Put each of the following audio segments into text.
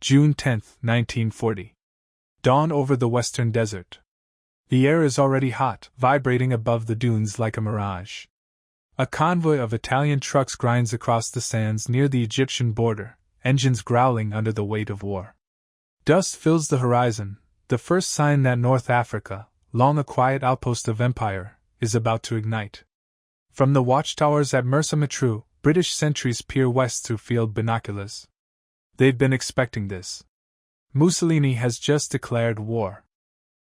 June 10, 1940. Dawn over the western desert. The air is already hot, vibrating above the dunes like a mirage. A convoy of Italian trucks grinds across the sands near the Egyptian border, engines growling under the weight of war. Dust fills the horizon, the first sign that North Africa, long a quiet outpost of empire, is about to ignite. From the watchtowers at Mersa Matruh, British sentries peer west through field binoculars. They've been expecting this. Mussolini has just declared war.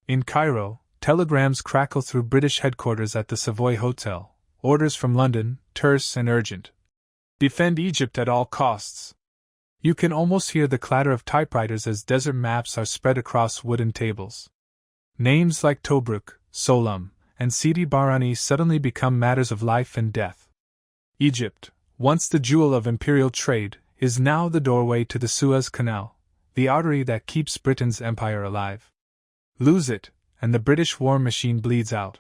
In Cairo, telegrams crackle through British headquarters at the Savoy Hotel, orders from London, terse and urgent. Defend Egypt at all costs. You can almost hear the clatter of typewriters as desert maps are spread across wooden tables. Names like Tobruk, Solam, and Sidi Barani suddenly become matters of life and death. Egypt, once the jewel of imperial trade, is now the doorway to the Suez Canal, the artery that keeps Britain's empire alive. Lose it, and the British war machine bleeds out.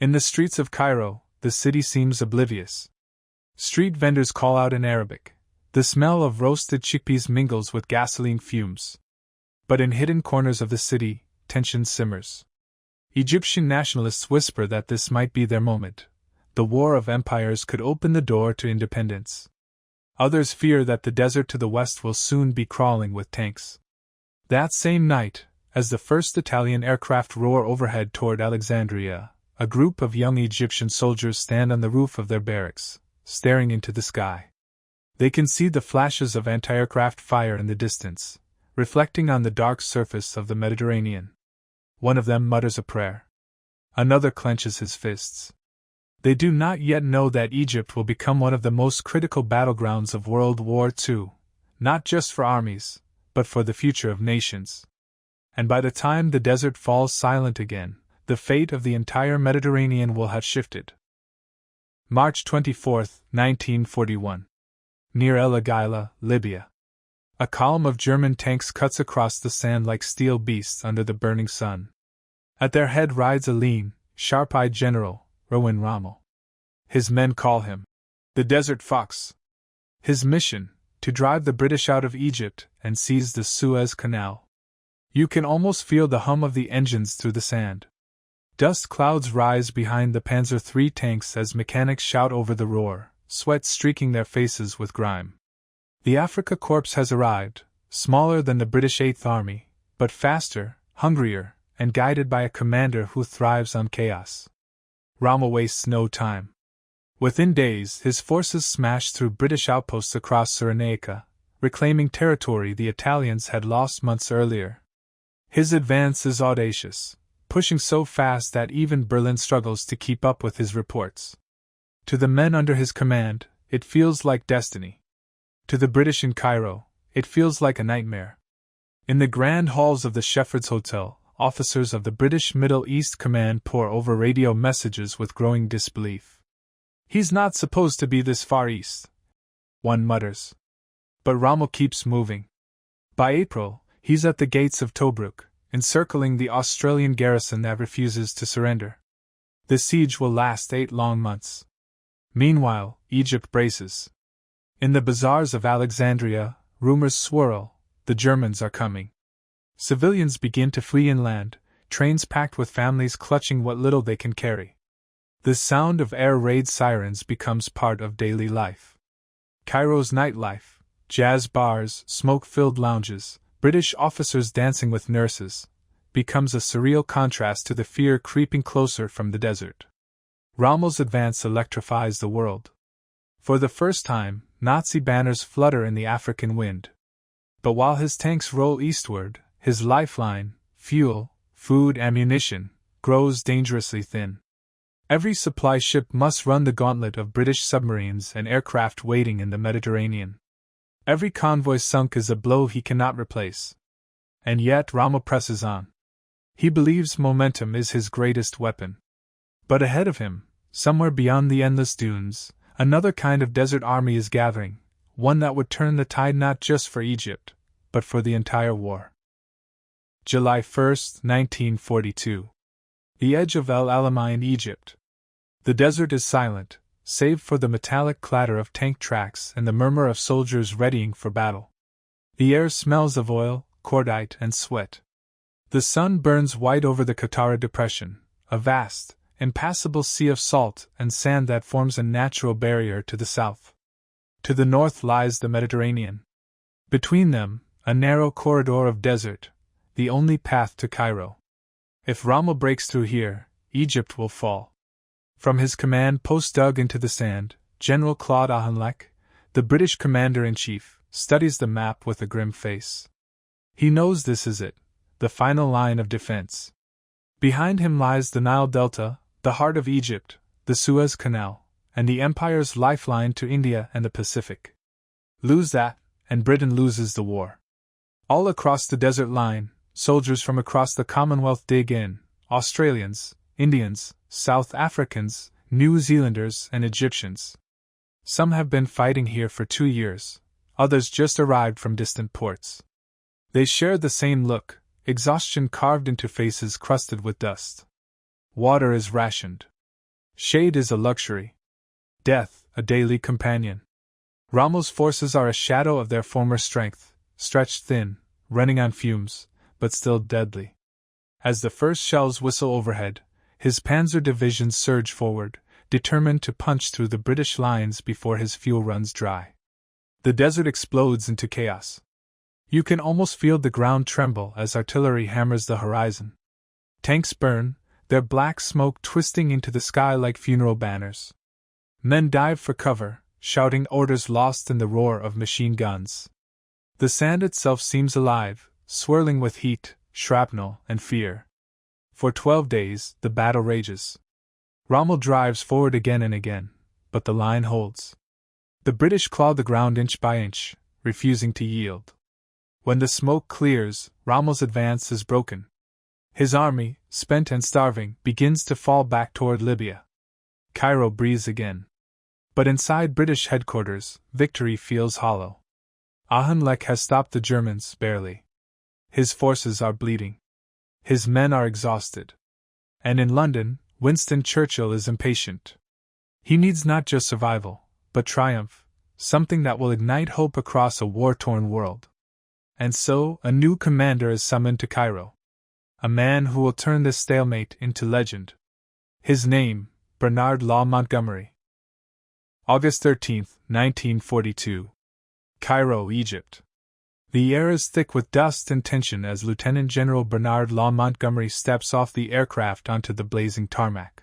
In the streets of Cairo, the city seems oblivious. Street vendors call out in Arabic. The smell of roasted chickpeas mingles with gasoline fumes. But in hidden corners of the city, tension simmers. Egyptian nationalists whisper that this might be their moment. The war of empires could open the door to independence. Others fear that the desert to the west will soon be crawling with tanks. That same night, as the first Italian aircraft roar overhead toward Alexandria, a group of young Egyptian soldiers stand on the roof of their barracks, staring into the sky. They can see the flashes of anti-aircraft fire in the distance, reflecting on the dark surface of the Mediterranean. One of them mutters a prayer. Another clenches his fists. They do not yet know that Egypt will become one of the most critical battlegrounds of World War II, not just for armies, but for the future of nations. And by the time the desert falls silent again, the fate of the entire Mediterranean will have shifted. March 24, 1941. Near El Agheila, Libya. A column of German tanks cuts across the sand like steel beasts under the burning sun. At their head rides a lean, sharp-eyed general, Erwin Rommel. His men call him the Desert Fox. His mission, to drive the British out of Egypt and seize the Suez Canal. You can almost feel the hum of the engines through the sand. Dust clouds rise behind the Panzer III tanks as mechanics shout over the roar, sweat streaking their faces with grime. The Afrika Korps has arrived, smaller than the British Eighth Army, but faster, hungrier, and guided by a commander who thrives on chaos. Rommel wastes no time. Within days, his forces smash through British outposts across Cyrenaica, reclaiming territory the Italians had lost months earlier. His advance is audacious, pushing so fast that even Berlin struggles to keep up with his reports. To the men under his command, it feels like destiny. To the British in Cairo, it feels like a nightmare. In the grand halls of the Shepherds Hotel, officers of the British Middle East Command pore over radio messages with growing disbelief. He's not supposed to be this far east, one mutters. But Rommel keeps moving. By April, he's at the gates of Tobruk, encircling the Australian garrison that refuses to surrender. The siege will last 8 long months. Meanwhile, Egypt braces. In the bazaars of Alexandria, rumors swirl, the Germans are coming. Civilians begin to flee inland, trains packed with families clutching what little they can carry. The sound of air raid sirens becomes part of daily life. Cairo's nightlife, jazz bars, smoke-filled lounges, British officers dancing with nurses, becomes a surreal contrast to the fear creeping closer from the desert. Rommel's advance electrifies the world. For the first time, Nazi banners flutter in the African wind. But while his tanks roll eastward, his lifeline, fuel, food, ammunition, grows dangerously thin. Every supply ship must run the gauntlet of British submarines and aircraft waiting in the Mediterranean. Every convoy sunk is a blow he cannot replace. And yet Rommel presses on. He believes momentum is his greatest weapon. But ahead of him, somewhere beyond the endless dunes, another kind of desert army is gathering, one that would turn the tide not just for Egypt, but for the entire war. July 1, 1942. The edge of El Alamein, Egypt. The desert is silent, save for the metallic clatter of tank tracks and the murmur of soldiers readying for battle. The air smells of oil, cordite, and sweat. The sun burns white over the Qattara Depression, a vast, impassable sea of salt and sand that forms a natural barrier to the south. To the north lies the Mediterranean. Between them, a narrow corridor of desert, the only path to Cairo. If Rommel breaks through here, Egypt will fall. From his command post dug into the sand, General Claude Auchinleck, the British commander-in-chief, studies the map with a grim face. He knows this is it, the final line of defense. Behind him lies the Nile Delta, the heart of Egypt, the Suez Canal, and the empire's lifeline to India and the Pacific. Lose that, and Britain loses the war. All across the desert line, soldiers from across the Commonwealth dig in, Australians, Indians, South Africans, New Zealanders, and Egyptians. Some have been fighting here for 2 years, others just arrived from distant ports. They share the same look, exhaustion carved into faces crusted with dust. Water is rationed. Shade is a luxury. Death, a daily companion. Rommel's forces are a shadow of their former strength, stretched thin, running on fumes, but still deadly. As the first shells whistle overhead, his panzer divisions surge forward, determined to punch through the British lines before his fuel runs dry. The desert explodes into chaos. You can almost feel the ground tremble as artillery hammers the horizon. Tanks burn, their black smoke twisting into the sky like funeral banners. Men dive for cover, shouting orders lost in the roar of machine guns. The sand itself seems alive, swirling with heat, shrapnel, and fear. For 12 days, the battle rages. Rommel drives forward again and again, but the line holds. The British claw the ground inch by inch, refusing to yield. When the smoke clears, Rommel's advance is broken. His army, spent and starving, begins to fall back toward Libya. Cairo breathes again. But inside British headquarters, victory feels hollow. Auchinleck has stopped the Germans, barely. His forces are bleeding. His men are exhausted. And in London, Winston Churchill is impatient. He needs not just survival, but triumph, something that will ignite hope across a war-torn world. And so, a new commander is summoned to Cairo. A man who will turn this stalemate into legend. His name, Bernard Montgomery. August 13, 1942. Cairo, Egypt. The air is thick with dust and tension as Lieutenant General Bernard Montgomery steps off the aircraft onto the blazing tarmac.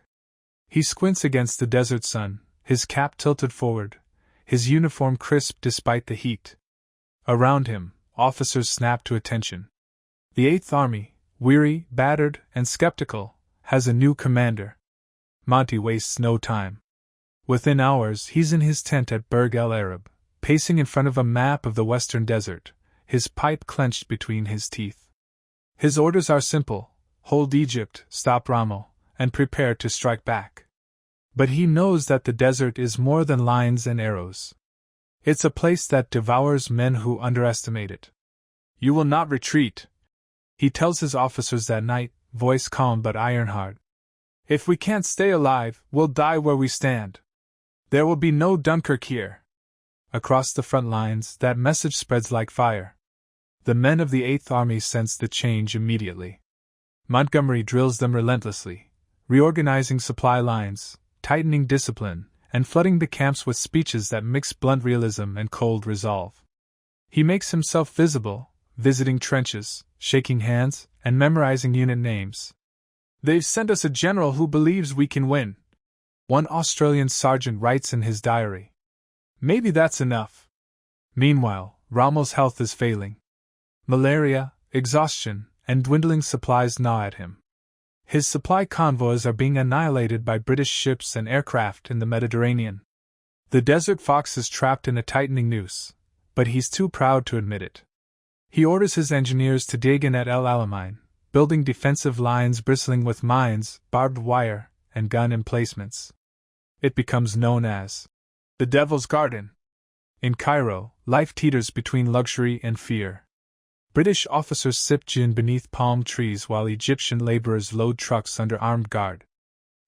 He squints against the desert sun, his cap tilted forward, his uniform crisp despite the heat. Around him, officers snap to attention. The 8th Army, weary, battered, and skeptical, has a new commander. Monty wastes no time. Within hours, he's in his tent at Burj El Arab, pacing in front of a map of the western desert, his pipe clenched between his teeth. His orders are simple: hold Egypt, stop Rommel, and prepare to strike back. But he knows that the desert is more than lines and arrows. It's a place that devours men who underestimate it. You will not retreat, he tells his officers that night, voice calm but iron-hard. If we can't stay alive, we'll die where we stand. There will be no Dunkirk here. Across the front lines, that message spreads like fire. The men of the 8th Army sense the change immediately. Montgomery drills them relentlessly, reorganizing supply lines, tightening discipline, and flooding the camps with speeches that mix blunt realism and cold resolve. He makes himself visible, visiting trenches, shaking hands, and memorizing unit names. They've sent us a general who believes we can win, one Australian sergeant writes in his diary. Maybe that's enough. Meanwhile, Rommel's health is failing. Malaria, exhaustion, and dwindling supplies gnaw at him. His supply convoys are being annihilated by British ships and aircraft in the Mediterranean. The desert fox is trapped in a tightening noose, but he's too proud to admit it. He orders his engineers to dig in at El Alamein, building defensive lines bristling with mines, barbed wire, and gun emplacements. It becomes known as the Devil's Garden. In Cairo, life teeters between luxury and fear. British officers sip gin beneath palm trees while Egyptian laborers load trucks under armed guard.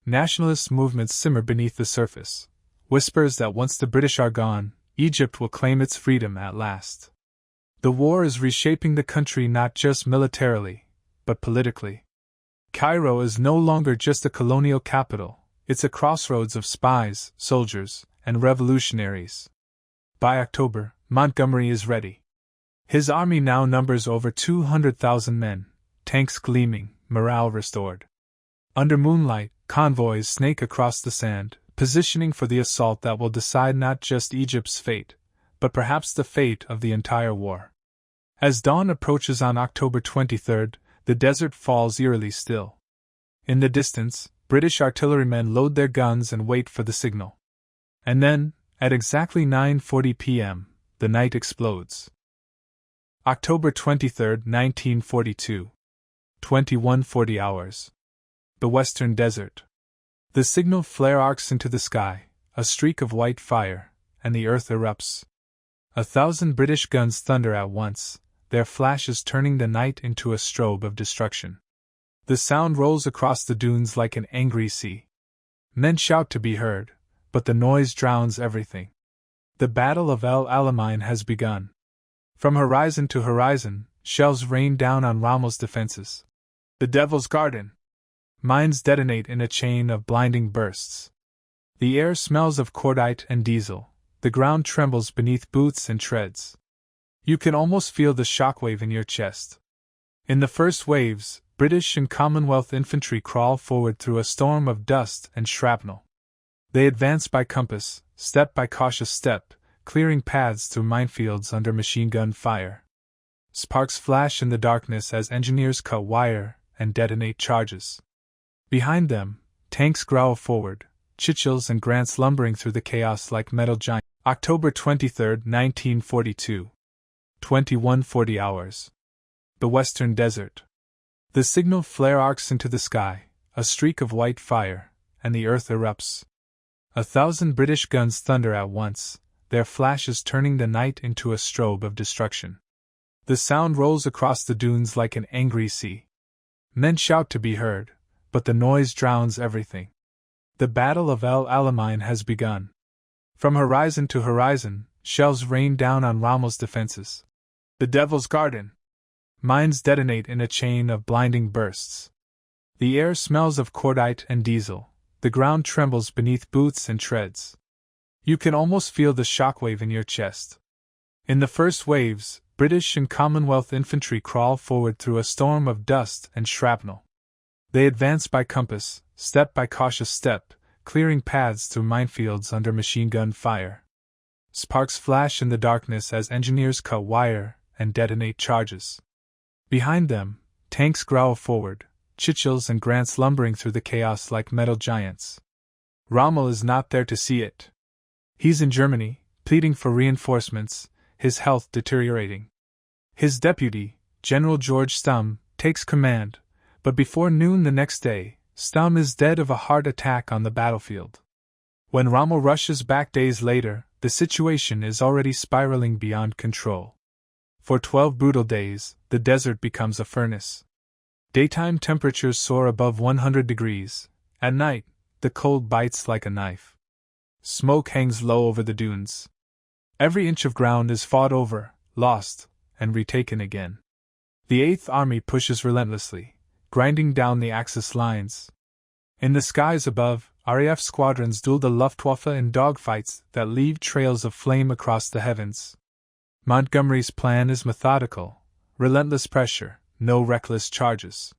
Nationalist movements simmer beneath the surface. Whispers that once the British are gone, Egypt will claim its freedom at last. The war is reshaping the country not just militarily, but politically. Cairo is no longer just a colonial capital, it's a crossroads of spies, soldiers, and revolutionaries. By October, Montgomery is ready. His army now numbers over 200,000 men, tanks gleaming, morale restored. Under moonlight, convoys snake across the sand, positioning for the assault that will decide not just Egypt's fate, but perhaps the fate of the entire war. As dawn approaches on October 23, the desert falls eerily still. In the distance, British artillerymen load their guns and wait for the signal. And then, at exactly 9:40 p.m., the night explodes. October 23, 1942. 21:40 hours. The Western Desert. The signal flare arcs into the sky, a streak of white fire, and the earth erupts. 1,000 British guns thunder at once, their flashes turning the night into a strobe of destruction. The sound rolls across the dunes like an angry sea. Men shout to be heard, but the noise drowns everything. The Battle of El Alamein has begun. From horizon to horizon, shells rain down on Rommel's defenses. The Devil's Garden. Mines detonate in a chain of blinding bursts. The air smells of cordite and diesel. The ground trembles beneath boots and treads. You can almost feel the shockwave in your chest. In the first waves, British and Commonwealth infantry crawl forward through a storm of dust and shrapnel. They advance by compass, step by cautious step, clearing paths through minefields under machine gun fire. Sparks flash in the darkness as engineers cut wire and detonate charges. Behind them, tanks growl forward, Churchills and Grants lumbering through the chaos like metal giants. October 23, 1942. 21:40 hours. The Western Desert. The signal flare arcs into the sky, a streak of white fire, and the earth erupts. 1,000 British guns thunder at once, their flashes turning the night into a strobe of destruction. The sound rolls across the dunes like an angry sea. Men shout to be heard, but the noise drowns everything. The Battle of El Alamein has begun. From horizon to horizon, shells rain down on Rommel's defenses. The Devil's Garden. Mines detonate in a chain of blinding bursts. The air smells of cordite and diesel. The ground trembles beneath boots and treads. You can almost feel the shockwave in your chest. In the first waves, British and Commonwealth infantry crawl forward through a storm of dust and shrapnel. They advance by compass, step by cautious step, clearing paths through minefields under machine gun fire. Sparks flash in the darkness as engineers cut wire and detonate charges. Behind them, tanks growl forward, Churchills and Grants lumbering through the chaos like metal giants. Rommel is not there to see it. He's in Germany, pleading for reinforcements, his health deteriorating. His deputy, General George Stumm, takes command, but before noon the next day, Stumm is dead of a heart attack on the battlefield. When Rommel rushes back days later, the situation is already spiraling beyond control. For 12 brutal days, the desert becomes a furnace. Daytime temperatures soar above 100 degrees. At night, the cold bites like a knife. Smoke hangs low over the dunes. Every inch of ground is fought over, lost, and retaken again. The Eighth Army pushes relentlessly, grinding down the Axis lines. In the skies above, RAF squadrons duel the Luftwaffe in dogfights that leave trails of flame across the heavens. Montgomery's plan is methodical, relentless pressure, no reckless charges.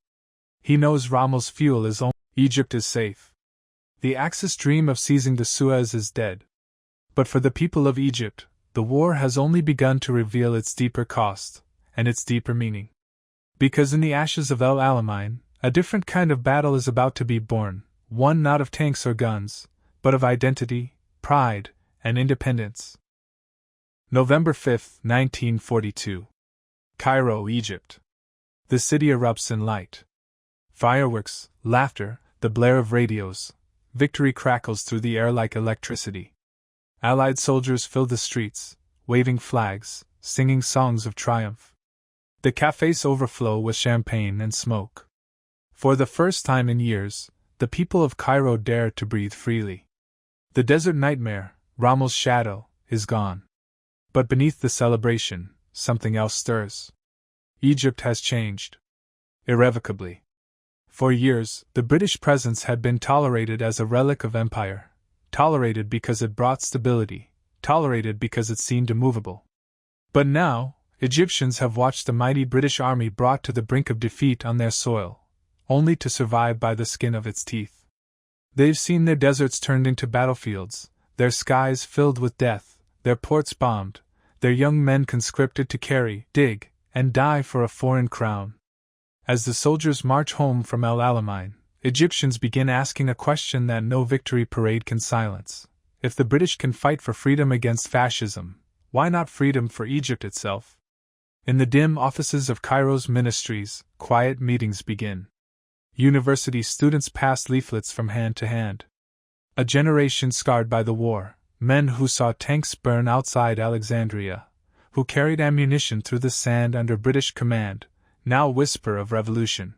He knows Rommel's fuel is only. Egypt is safe. The Axis dream of seizing the Suez is dead. But for the people of Egypt, the war has only begun to reveal its deeper cost, and its deeper meaning. Because in the ashes of El Alamein, a different kind of battle is about to be born, one not of tanks or guns, but of identity, pride, and independence. November 5, 1942. Cairo, Egypt. The city erupts in light. Fireworks, laughter, the blare of radios. Victory crackles through the air like electricity. Allied soldiers fill the streets, waving flags, singing songs of triumph. The cafes overflow with champagne and smoke. For the first time in years, the people of Cairo dare to breathe freely. The desert nightmare, Rommel's shadow, is gone. But beneath the celebration, something else stirs. Egypt has changed. Irrevocably. For years, the British presence had been tolerated as a relic of empire, tolerated because it brought stability, tolerated because it seemed immovable. But now, Egyptians have watched the mighty British army brought to the brink of defeat on their soil, only to survive by the skin of its teeth. They've seen their deserts turned into battlefields, their skies filled with death, their ports bombed, their young men conscripted to carry, dig, and die for a foreign crown. As the soldiers march home from El Alamein, Egyptians begin asking a question that no victory parade can silence. If the British can fight for freedom against fascism, why not freedom for Egypt itself? In the dim offices of Cairo's ministries, quiet meetings begin. University students pass leaflets from hand to hand. A generation scarred by the war, men who saw tanks burn outside Alexandria, who carried ammunition through the sand under British command, now whisper of revolution.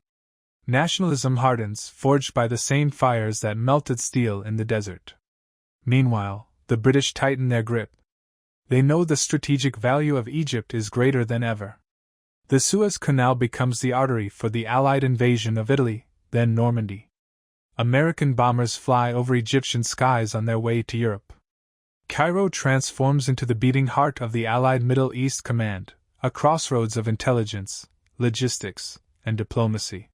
Nationalism hardens, forged by the same fires that melted steel in the desert. Meanwhile, the British tighten their grip. They know the strategic value of Egypt is greater than ever. The Suez Canal becomes the artery for the Allied invasion of Italy, then Normandy. American bombers fly over Egyptian skies on their way to Europe. Cairo transforms into the beating heart of the Allied Middle East Command, a crossroads of intelligence, logistics, and diplomacy.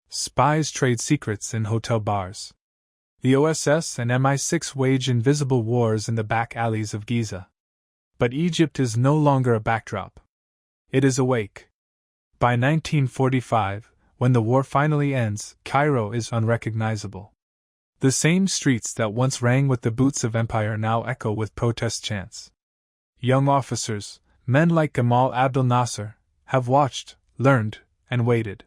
Spies trade secrets in hotel bars. The OSS and MI6 wage invisible wars in the back alleys of Giza. But Egypt is no longer a backdrop. It is awake. By 1945, when the war finally ends, Cairo is unrecognizable. The same streets that once rang with the boots of empire now echo with protest chants. Young officers, men like Gamal Abdel Nasser, have watched, learned, and waited.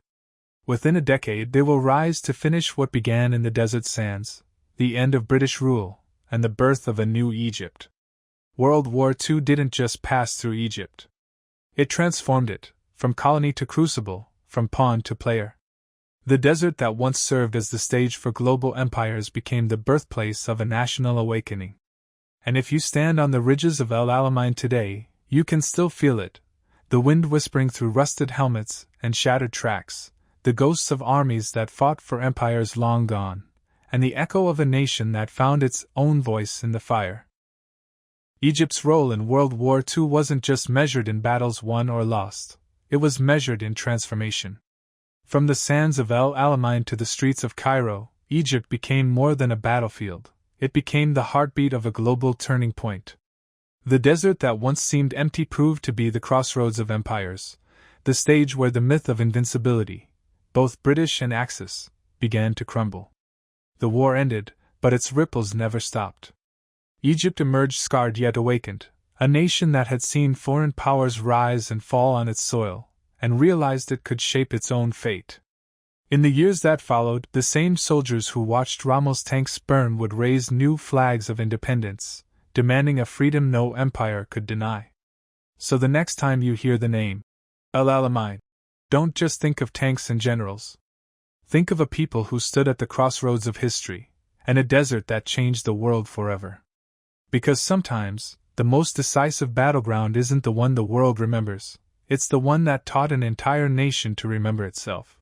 Within a decade they will rise to finish what began in the desert sands, the end of British rule, and the birth of a new Egypt. World War II didn't just pass through Egypt. It transformed it, from colony to crucible, from pawn to player. The desert that once served as the stage for global empires became the birthplace of a national awakening. And if you stand on the ridges of El Alamein today, you can still feel it, the wind whispering through rusted helmets and shattered tracks, the ghosts of armies that fought for empires long gone, and the echo of a nation that found its own voice in the fire. Egypt's role in World War II wasn't just measured in battles won or lost, it was measured in transformation. From the sands of El Alamein to the streets of Cairo, Egypt became more than a battlefield, it became the heartbeat of a global turning point. The desert that once seemed empty proved to be the crossroads of empires, the stage where the myth of invincibility, both British and Axis, began to crumble. The war ended, but its ripples never stopped. Egypt emerged scarred yet awakened, a nation that had seen foreign powers rise and fall on its soil, and realized it could shape its own fate. In the years that followed, the same soldiers who watched Rommel's tanks burn would raise new flags of independence, demanding a freedom no empire could deny. So the next time you hear the name, El Alamein, don't just think of tanks and generals. Think of a people who stood at the crossroads of history, and a desert that changed the world forever. Because sometimes, the most decisive battleground isn't the one the world remembers, it's the one that taught an entire nation to remember itself.